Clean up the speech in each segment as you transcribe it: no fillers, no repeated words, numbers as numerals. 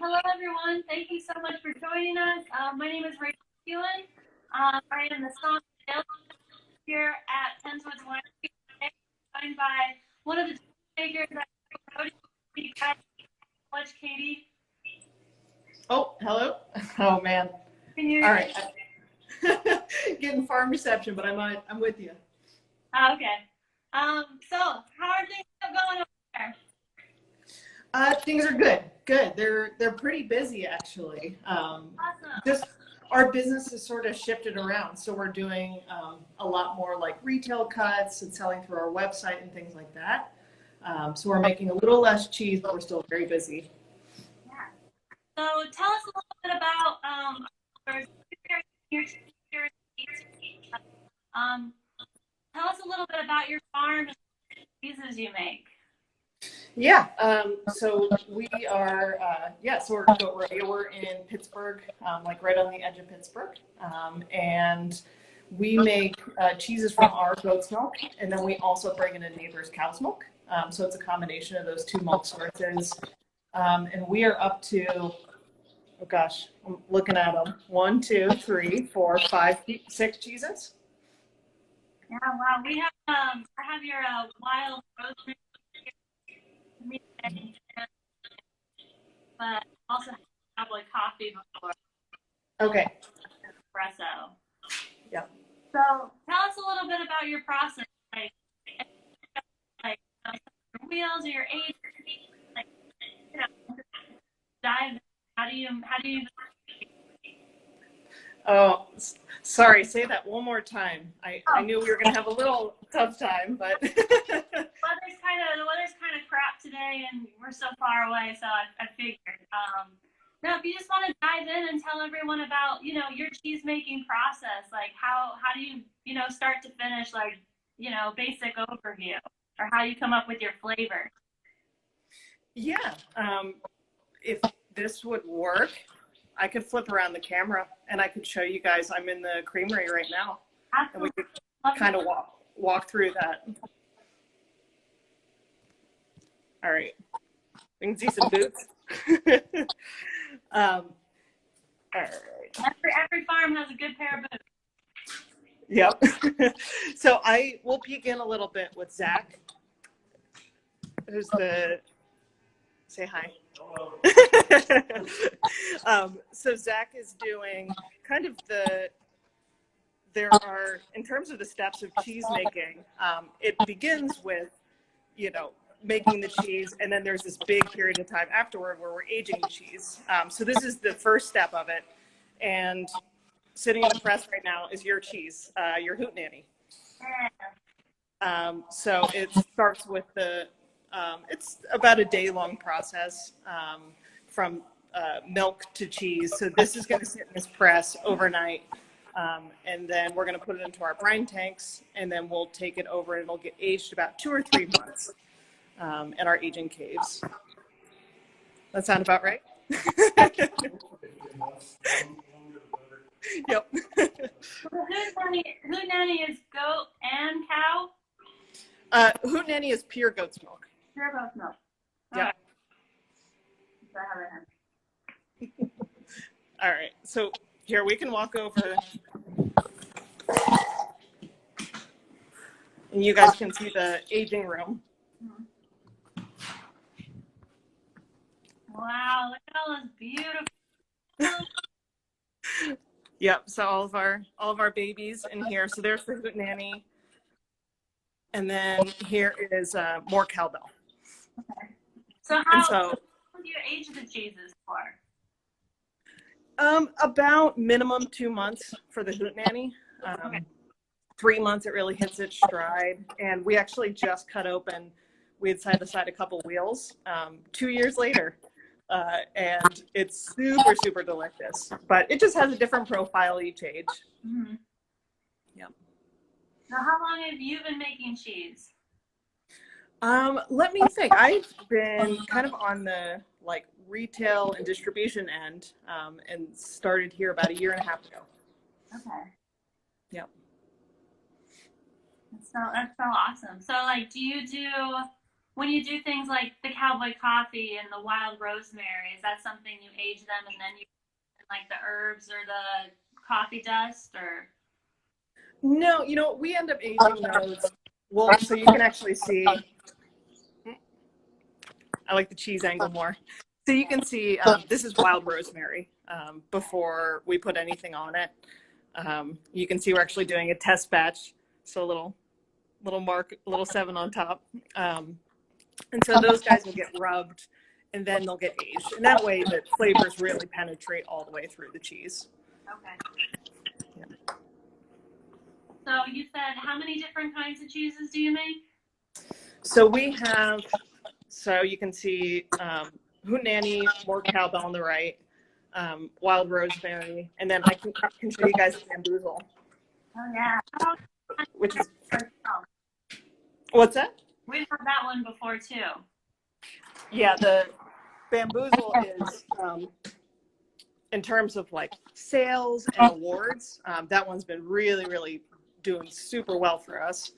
Hello, everyone. Thank you so much for joining us. My name is Rachel Keelan. I am the song sales here at Tenswood's Winery. Today, joined by one of the cheesemakers at Rodeo, Katie. Oh, hello. Oh man. Can you? All right. Getting farm reception, but I'm with you. Okay. So how are things going over there? Things are good. Good. They're pretty busy actually. Awesome. Just our business has sort of shifted around, so we're doing a lot more like retail cuts and selling through our website and things like that. So we're making a little less cheese, but we're still very busy. Yeah. So tell us a little bit about tell us a little bit about your farm and the cheeses you make. Yeah. So we are, so we're Goat Rodeo. We're in Pittsburgh, like right on the edge of Pittsburgh. And we make cheeses from our goat's milk, and then we also bring in a neighbor's cow's milk. So it's a combination of those two milk sources. And we are up to, oh gosh, I'm looking at them. 1, 2, 3, 4, 5, 6 cheeses. Yeah, wow. We have I have your wild rosemary, but also have like coffee before. Okay. Espresso. Yep. So tell us a little bit about your process, like your wheels or your age, like dive. How do you? Oh, sorry. Say that one more time. I knew we were going to have a little tough time, but the weather's kind of crap today, and we're so far away. So I figured. No, if you just want to dive in and tell everyone about your cheese making process, like how do you start to finish, like basic overview, or how you come up with your flavor. Yeah. If this would work, I could flip around the camera and I could show you guys. I'm in the creamery right now. Absolutely. And we could kind of walk through that. All right. We can see some boots. All right. Every farm has a good pair of boots. Yep. So I will peek in a little bit with Zach. Who's the say hi. So Zach is doing kind of there are, in terms of the steps of cheese making, it begins with, making the cheese, and then there's this big period of time afterward where we're aging the cheese. So this is the first step of it. And sitting in the press right now is your cheese, your hootenanny. So it starts with it's about a day-long process from milk to cheese. So this is going to sit in this press overnight, and then we're going to put it into our brine tanks, and then we'll take it over and it'll get aged about 2 or 3 months in our aging caves. That sound about right? Yep. Hootenanny is goat and cow? Hootenanny is pure goat's milk. Pure goat's milk. Yeah. Right. All right. So here we can walk over, and you guys can see the aging room. Wow, look at all those beautiful. Yep. So all of our babies in here. So there's the hootenanny, and then here is more cowbell. Okay. So how long do you age the cheeses for? About minimum 2 months for the hootenanny. Okay. 3 months it really hits its stride, and we actually just cut open. We had side to side a couple wheels 2 years later, and it's super, super delicious. But it just has a different profile each age. Mm-hmm. Yep. Now, how long have you been making cheese? Let me think. I've been kind of on the retail and distribution end, and started here about 1.5 years ago. Okay. Yep. That's so awesome. So do you do when you do things like the cowboy coffee and the wild rosemary, is that something you age them and then you like the herbs or the coffee dust or? No, we end up aging those. Well, so you can actually see, I like the cheese angle more. So you can see this is wild rosemary before we put anything on it. You can see we're actually doing a test batch. So a little mark, a little 7 on top. And so those guys will get rubbed and then they'll get aged. And that way the flavors really penetrate all the way through the cheese. Okay. Yeah. So you said how many different kinds of cheeses do you make? So we have, so you can see hootenanny, more cowbell on the right, wild rosemary, and then I can show you guys the bamboozle. Oh yeah. Which is, what's that? We've had that one before too. Yeah, the bamboozle is, in terms of like sales and awards, that one's been really, really doing super well for us.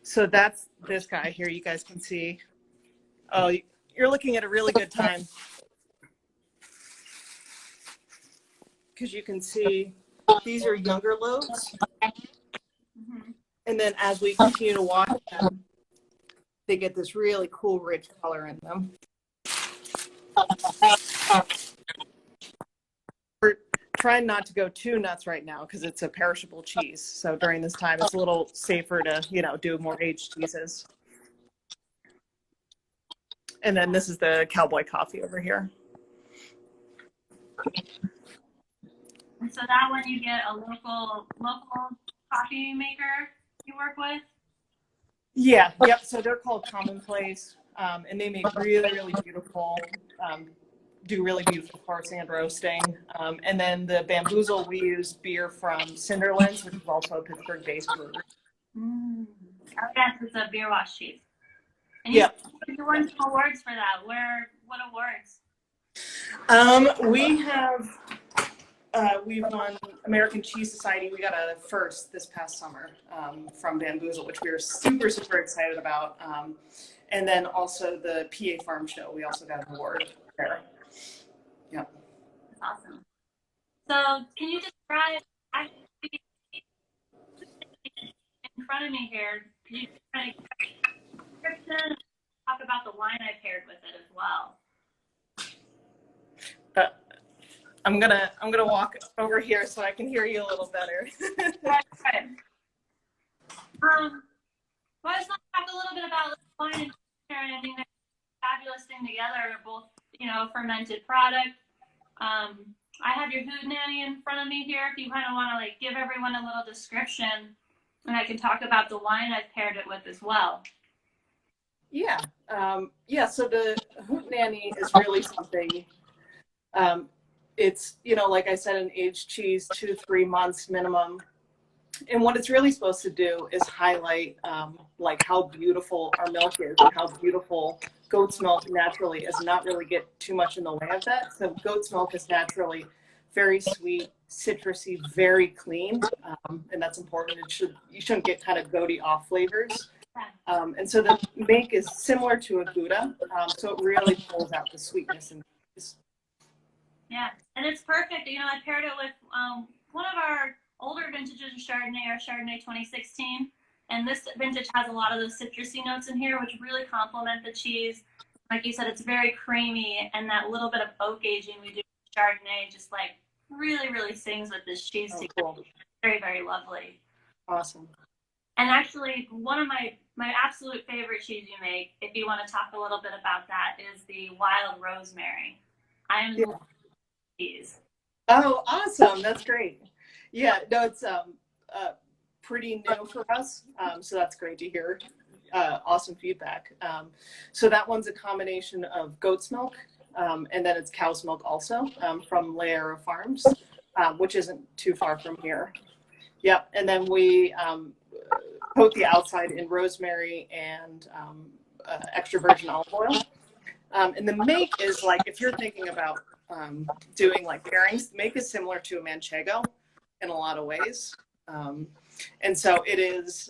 So that's this guy here. You guys can see. Oh, you're looking at a really good time because you can see these are younger loaves. Mm-hmm. And then as we continue to watch them, they get this really cool, rich color in them. We're trying not to go too nuts right now because it's a perishable cheese. So during this time, it's a little safer to, do more aged cheeses. And then this is the cowboy coffee over here. And so that one you get a local coffee maker you work with? Yeah, yep. So they're called Commonplace, and they make really, really beautiful, do really beautiful farcing and roasting. And then the bamboozle, we use beer from Cinderlands, which is also a Pittsburgh-based brewery. Oh yes, it's a beer wash cheese. And you won some awards for that. What awards? We've won American Cheese Society. We got a first this past summer from Bamboozle, which we were super, super excited about. And then also the PA Farm Show, we also got an award there. Yeah. That's awesome. So can you describe, in front of me here, can you kind of description, talk about the wine I paired with it as well? I'm gonna walk over here so I can hear you a little better. Right. Well, I just want to talk a little bit about wine and Pasture, and I think that's a fabulous thing together. They're both, fermented product. I have your hootenanny in front of me here. If you kind of want to give everyone a little description, and I can talk about the wine I've paired it with as well. Yeah. So the hootenanny is really something. It's, like I said, an aged cheese, 2 to 3 months minimum. And what it's really supposed to do is highlight how beautiful our milk is and how beautiful goat's milk naturally is, not really get too much in the way of that. So goat's milk is naturally very sweet, citrusy, very clean. And that's important. You shouldn't get kind of goaty off flavors. And so the make is similar to a Gouda. So it really pulls out the sweetness and cheese. Yeah, and it's perfect. I paired it with one of our older vintages of Chardonnay, our Chardonnay 2016. And this vintage has a lot of those citrusy notes in here, which really complement the cheese. Like you said, it's very creamy, and that little bit of oak aging we do with Chardonnay just really, really sings with this cheese together. Cool. Very, very lovely. Awesome. And actually, one of my absolute favorite cheese you make, if you want to talk a little bit about that, is the wild rosemary. I am cheese. Oh, awesome. That's great. Yeah, no, it's pretty new for us. So that's great to hear. Awesome feedback. So that one's a combination of goat's milk, and then it's cow's milk also from Laera Farms, which isn't too far from here. Yep. And then we coat the outside in rosemary and extra virgin olive oil. And the make is if you're thinking about doing pairings, the make is similar to a manchego in a lot of ways. And so it is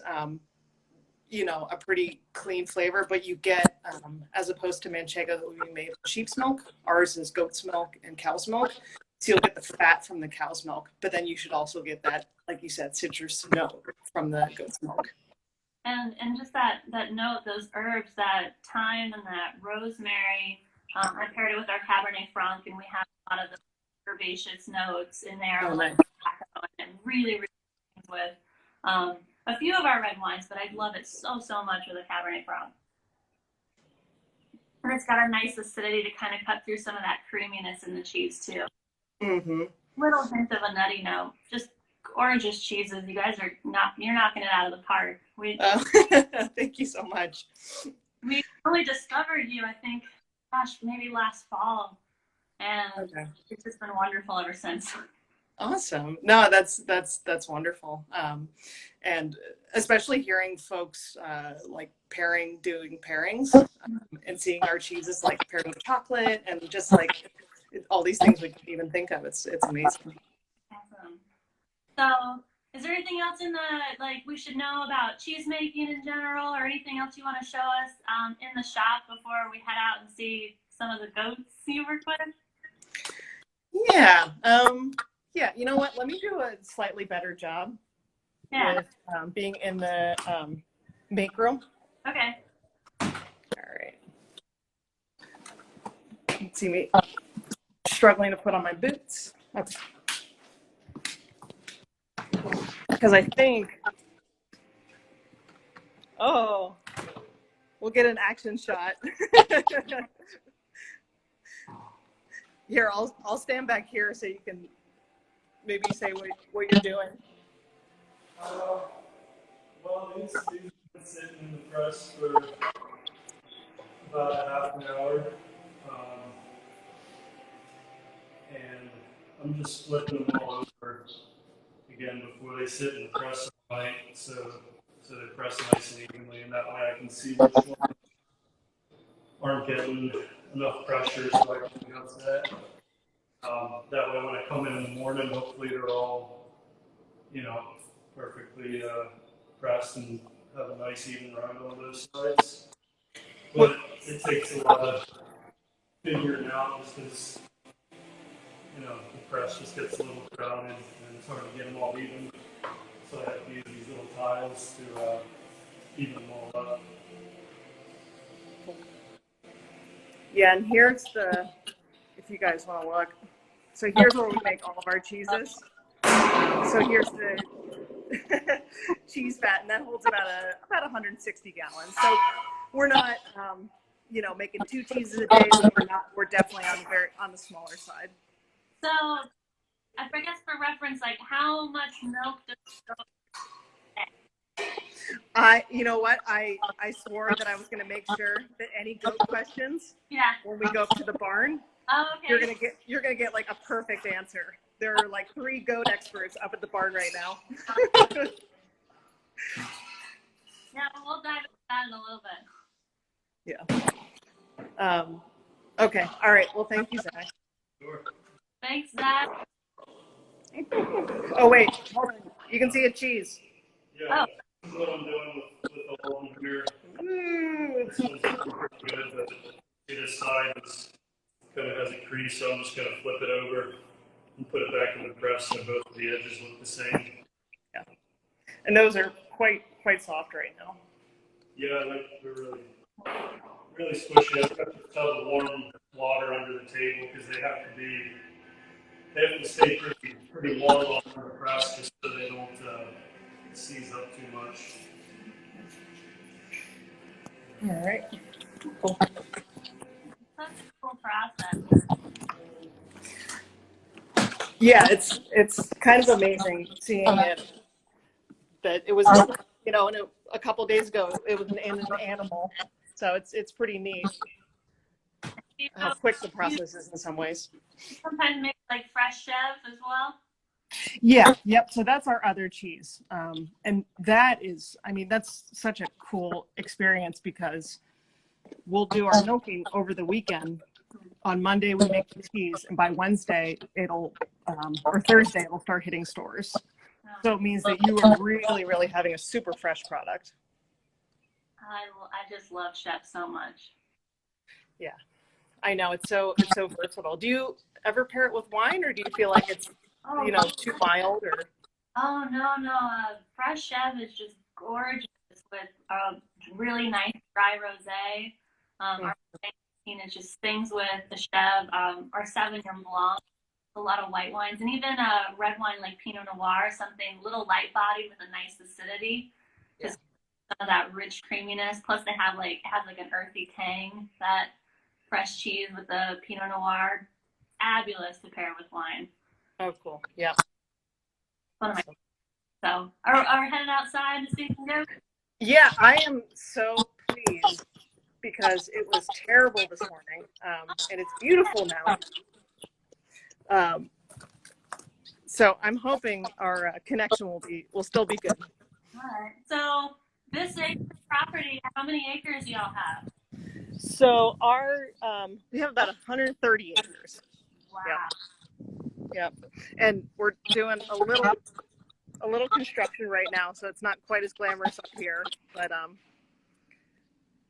a pretty clean flavor, but you get, as opposed to manchego that would be made with sheep's milk, ours is goat's milk and cow's milk. So you'll get the fat from the cow's milk, but then you should also get that, like you said, citrus note from the goat's milk. And just that note, those herbs, that thyme and that rosemary. I paired it with our Cabernet Franc, and we have a lot of the herbaceous notes in there, Oh, like nice. and really with a few of our red wines, but I love it so much with a Cabernet Franc. And it's got a nice acidity to kind of cut through some of that creaminess in the cheese too. Mm-hmm. Little hint of a nutty note. Just gorgeous cheeses. You guys are you're knocking it out of the park. Thank you so much. We only discovered you, I think, gosh, maybe last fall, and it's just been wonderful ever since. Awesome. No, that's wonderful. And especially hearing folks like doing pairings and seeing our cheeses like paired with chocolate and just like all these things we can't even think of. It's amazing. Awesome. So, is there anything else we should know about cheese making in general, or anything else you want to show us in the shop before we head out and see some of the goats you work with? Yeah. Yeah. You know what? Let me do a slightly better job with being in the make room. Okay. All right. You can see me struggling to put on my boots. Because I think, we'll get an action shot. Here, I'll stand back here so you can maybe say what you're doing. Well, these have been sitting in the press for about a half an hour. And I'm just flipping them all over again before they sit in the press all night, so they press nice and evenly, and that way I can see which ones aren't getting enough pressure so I can adjust that. That way when I come in the morning, hopefully they're all, perfectly pressed and have a nice even run on those sides. But it takes a lot of figuring out just because, the press just gets a little crowded and it's hard to get them all even. So I have to use these little tiles to even them all up. Yeah, and here's if you guys want to look. So here's where we make all of our cheeses. So here's the cheese fat, and that holds about 160 gallons. So we're not, making 2 cheeses a day. So we're definitely on the smaller side. So, I guess for reference, how much milk does it go? You know what? I swore that I was going to make sure that any goat questions, when we go up to the barn, okay. you're gonna get like a perfect answer. There are like 3 goat experts up at the barn right now. Yeah, we'll dive into that in a little bit. Yeah. Okay. All right. Well, thank you, Zach. Sure. Thanks, Zach. Oh wait, hold on. You can see a cheese. Yeah, this is what I'm doing with the whole here. This one's pretty good, but this side kind of has a crease, so I'm just going to flip it over and put it back in the press so both of the edges look the same. Yeah. And those are quite soft right now. Yeah, they're really squishy. I've got to tub of warm water under the table because they have to stay pretty warm on the press just so they don't seize up too much. All right. Cool. That's a cool process. Yeah, it's kind of amazing seeing it. That it was, and a couple of days ago it was an animal, so it's pretty neat how quick the process is in some ways. Sometimes make fresh chèvre as well. Yeah, yep. So that's our other cheese, and that's such a cool experience because we'll do our milking over the weekend. On Monday we make the cheese, and by Wednesday or Thursday it'll start hitting stores. So it means that you are really, really having a super fresh product. I just love Chef so much. Yeah, I know it's so versatile. Do you ever pair it with wine, or do you feel like it's too mild? Or Oh no, fresh Chef is just gorgeous with a really nice dry rosé. Our scene is just things with the Chef, our Sauvignon Blanc, a lot of white wines, and even a red wine like Pinot Noir, something a little light bodied with a nice acidity. Just some of that rich creaminess. Plus, it has like an earthy tang. That fresh cheese with the Pinot Noir, fabulous to pair with wine. oh, cool. Yeah. One of my so are we headed outside to see some goats? Yeah, I am so pleased because it was terrible this morning, and it's beautiful now. So I'm hoping our connection will still be good. All right. So this property, how many acres do y'all have? So we have about 130 acres. Wow. Yep. And we're doing a little construction right now, so it's not quite as glamorous up here, but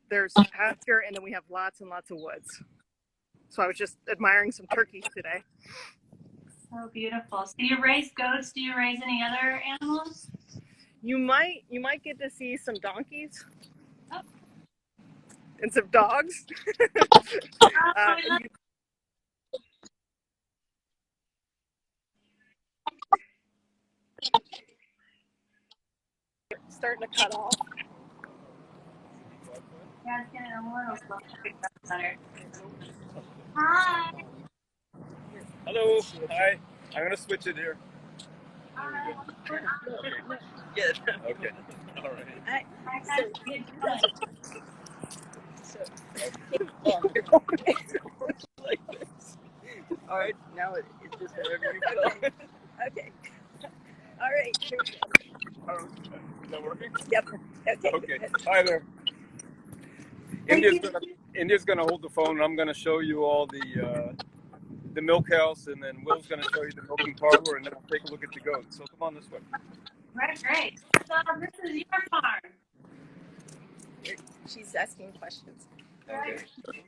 there's pasture, and then we have lots and lots of woods. So I was just admiring some turkeys today. So beautiful. So you raise goats? Do you raise any other animals? You might get to see some donkeys and some dogs. Starting to cut off. Yeah, it's getting a little slow. Better. Hi. Hello. Hi. I'm gonna switch it here. Hi. Good. Okay. All right. Like this. All right. Now it's just wherever you go. Okay. All right. Here we go. Is that working? Yep. Okay. Okay. Hi there. India's gonna hold the phone, and I'm gonna show you all the milk house, and then Will's gonna show you the milking parlor, and then we'll take a look at the goats. So come on this way. Right, great. So this is your farm. She's asking questions. Right? Okay.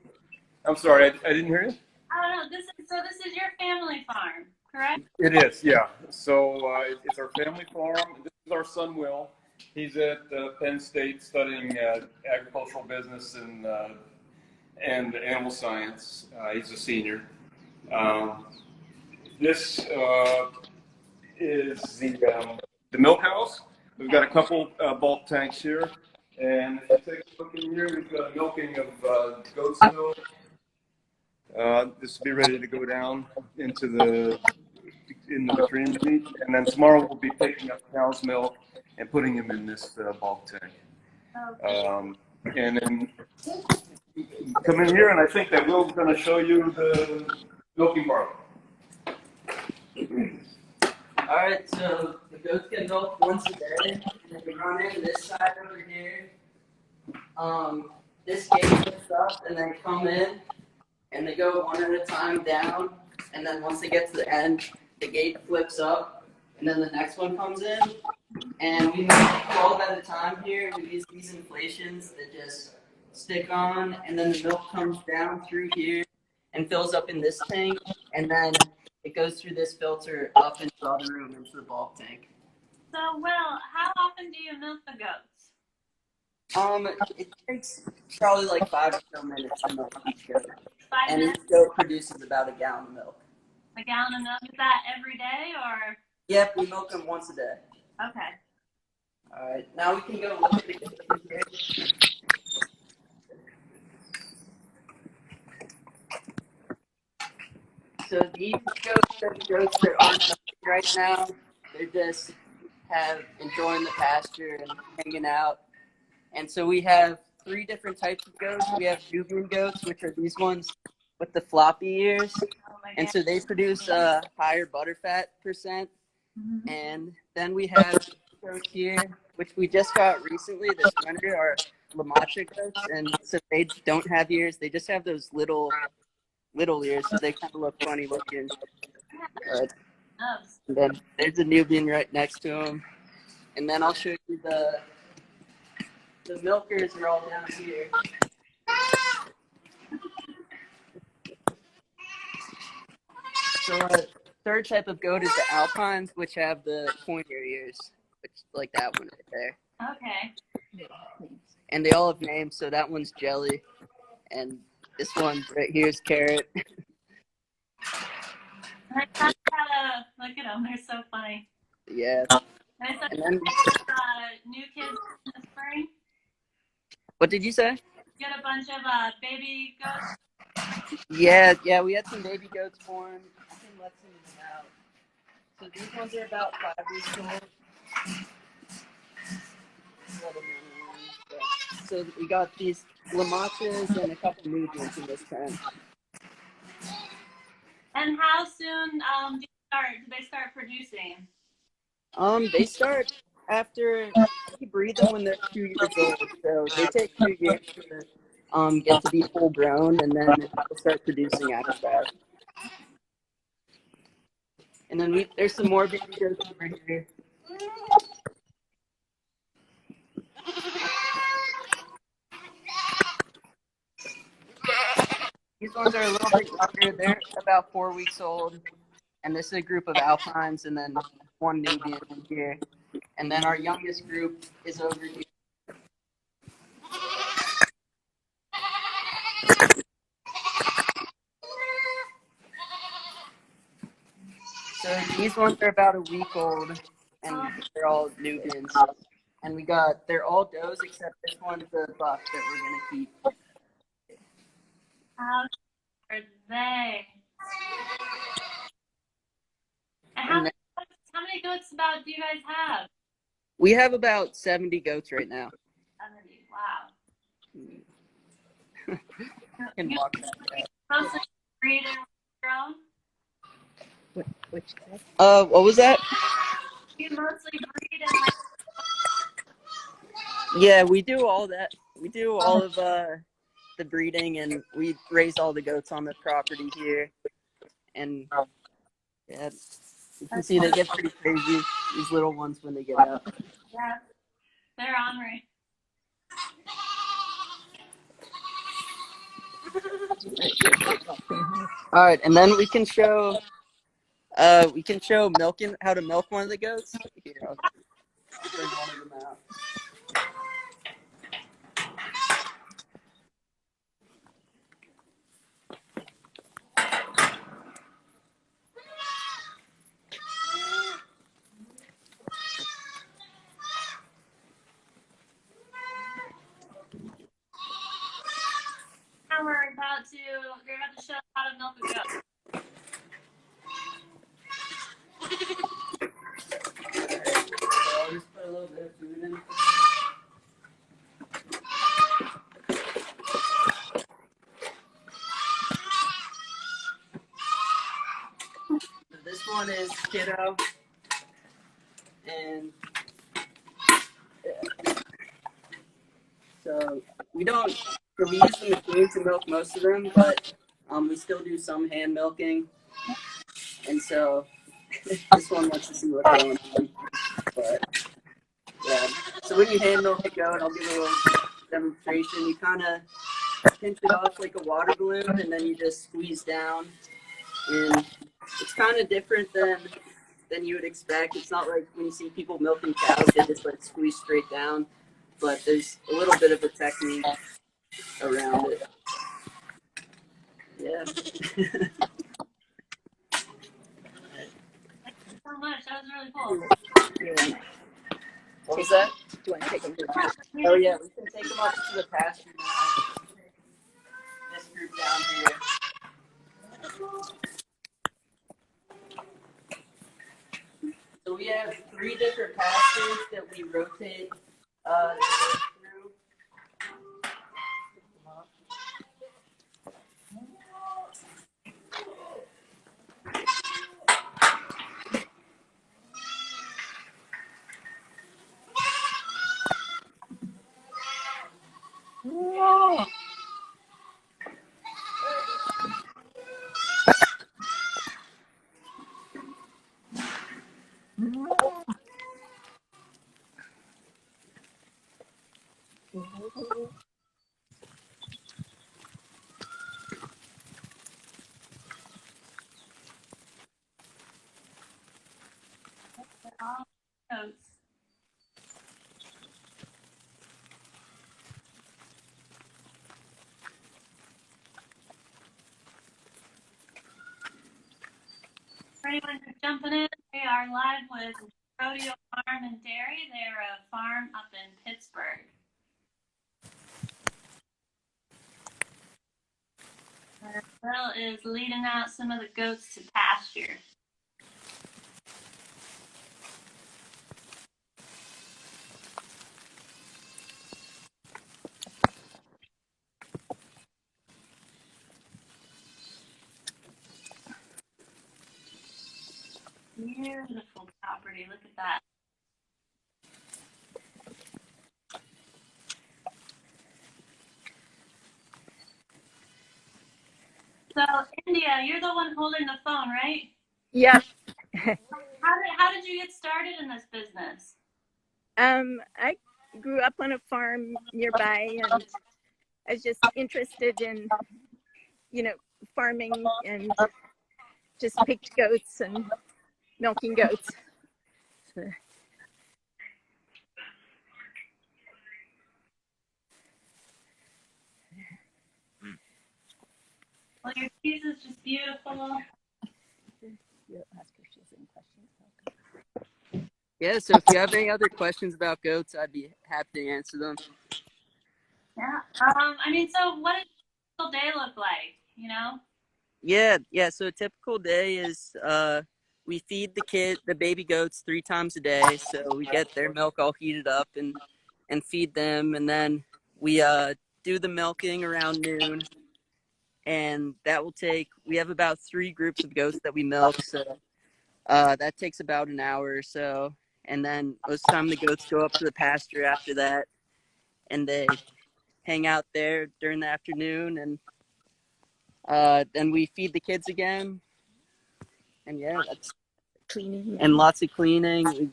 I'm sorry, I didn't hear you. Oh no, this is your family farm, correct? It is, yeah. So it's our family farm. This is our son Will. He's at Penn State studying agricultural business and animal science. He's a senior. This is the milk house. We've got a couple bulk tanks here, and if you take a look in here, we've got a milking of goat's milk. This will be ready to go down into the cream meat, and then tomorrow we'll be picking up cow's milk and putting them in this bulk tank. And then come in here, and I think that Will's going to show you the milking parlor. All right, so the goats get milked once a day, and they run in this side over here. This gate lifts up, and they come in, and they go one at a time down, and then once they get to the end, the gate flips up, and then the next one comes in. And we make 12 at a time here. We use these inflations that just stick on, and then the milk comes down through here and fills up in this tank, and then it goes through this filter up into the other room into the bulk tank. So Will, how often do you milk the goats? It takes probably like 5 or so minutes to milk each goat. 5 And minutes? each goat produces about a gallon of milk. A gallon of milk? Is that every day or? Yep, we milk them once a day. Okay. All right, now we can go look at the goats here. So these goats are the goats that aren't milking right now. They're just enjoying the pasture and hanging out. And so we have 3 different types of goats. We have Nubian goats, which are these ones with the floppy ears. Oh my And God. so they produce a higher butterfat percent. Mhm. And then we have goats here, which we just got recently this winter, are Lamacha goats. And so they don't have ears. They just have those little ears, so they kind of look funny looking. Nubs. And then there's a Nubian right next to him. And then I'll show you the milkers are all down here. So third type of goat is the Alpines, which have the pointier ears, which like that one right there. Okay. And they all have names. So that one's Jelly, and this one right here is Carrot. I thought, look at them. They're so funny. Yeah. I said, And then, new kids in the spring. what did you say? You got a bunch of baby goats. Yeah, we had some baby goats born. I think Lexington is out. So these ones are about 5 weeks old. So we got these Lamachas and a couple mediums in this pen. And how soon do they start producing? They start after we breed them when they're 2 years old. So they take 2 years to get to be full grown, and then they'll start producing after that. And then there's some more baby goats over here. These ones are a little bit younger. They're about 4 weeks old. And this is a group of Alpines and then one Nubian in here. And then our youngest group is over here. So these ones are about a week old, and they're all Nubians. And they're all does except this one's a buck that we're going to keep. How are they? And how many goats about do you guys have? We have about 70 goats right now. 70. Wow. Can walk that way. Mostly breed and grown? What was that? You mostly breed and like. Yeah, we do all that. We do all of the breeding, and we raise all the goats on the property here. And yeah, you can see they get pretty crazy, these little ones, when they get out. Yeah, they're ornery. All right, and then we can show milking, how to milk one of the goats. Here, I'll bring one of them out. Now you're about to show how to milk a goat. So I'll just put a little bit of food in. So this one is Kiddo, and so we use the machine to milk most of them, but we still do some hand milking, and so this one wants to see what's going on. But yeah, so when you hand milk a goat, I'll give a little demonstration. You kind of pinch it off like a water balloon, and then you just squeeze down. And it's kind of different than you would expect. It's not like when you see people milking cows, they just like squeeze straight down. But there's a little bit of a technique around it. Yeah. Thank you so much. That was really cool. What was that? Do you want to take them to the pasture? Oh yeah, we can take them up to the pasture now. This group down here. So we have 3 different pastures that we rotate through. For anyone who's jumping in, we are live with Rodeo Farm and Dairy. They're a farm up in Pittsburgh. Bill is leading out some of the goats to pasture. Beautiful property. Look at that. So, India, you're the one holding the phone, right? Yep. How did you get started in this business? I grew up on a farm nearby, and I was just interested in, farming, and just picked goats and milking goats. So, Well, your cheese is just beautiful. Yeah, so if you have any other questions about goats, I'd be happy to answer them. Yeah. So what does a typical day look like, you know? Yeah, so a typical day is we feed the baby goats 3 times a day. So we get their milk all heated up and feed them, and then we do the milking around noon. And we have about 3 groups of goats that we milk, so that takes about an hour or so. And then most of the time the goats go up to the pasture after that, and they hang out there during the afternoon, and then we feed the kids again. And yeah, that's cleaning. and lots of cleaning.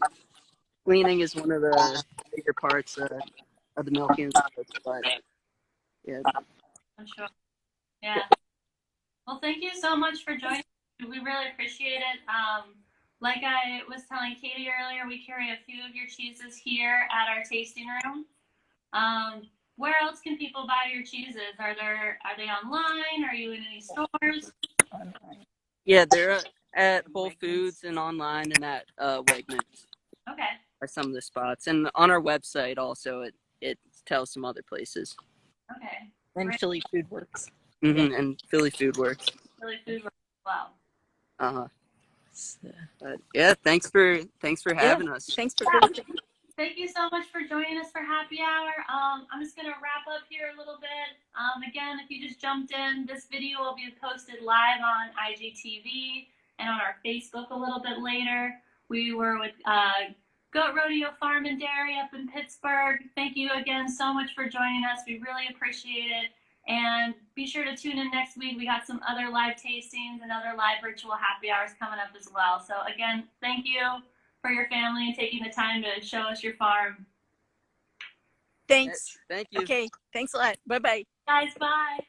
Cleaning is one of the bigger parts of the milking, but yeah. I'm sure. Yeah. Well, thank you so much for joining. We really appreciate it. Like I was telling Katie earlier, we carry a few of your cheeses here at our tasting room. Where else can people buy your cheeses? Are they online? Are you in any stores? Yeah, they're at Whole Foods and online, and at Wegmans Okay. are some of the spots. And on our website also, it tells some other places. Okay. And Great. Philly Food Works. Mm-hmm, and Philly Food Works. Philly Food Works as well. Uh-huh. But yeah, thanks for having us. Thanks for visiting. Thank you so much for joining us for happy hour. I'm just gonna wrap up here a little bit. Again, if you just jumped in, this video will be posted live on IGTV and on our Facebook a little bit later. We were with Goat Rodeo Farm and Dairy up in Pittsburgh. Thank you again so much for joining us. We really appreciate it. And be sure to tune in next week. We got some other live tastings and other live virtual happy hours coming up as well. So again, thank you for your family and taking the time to show us your farm. Thanks. Thank you. Okay, thanks a lot. Bye-bye. Guys, bye.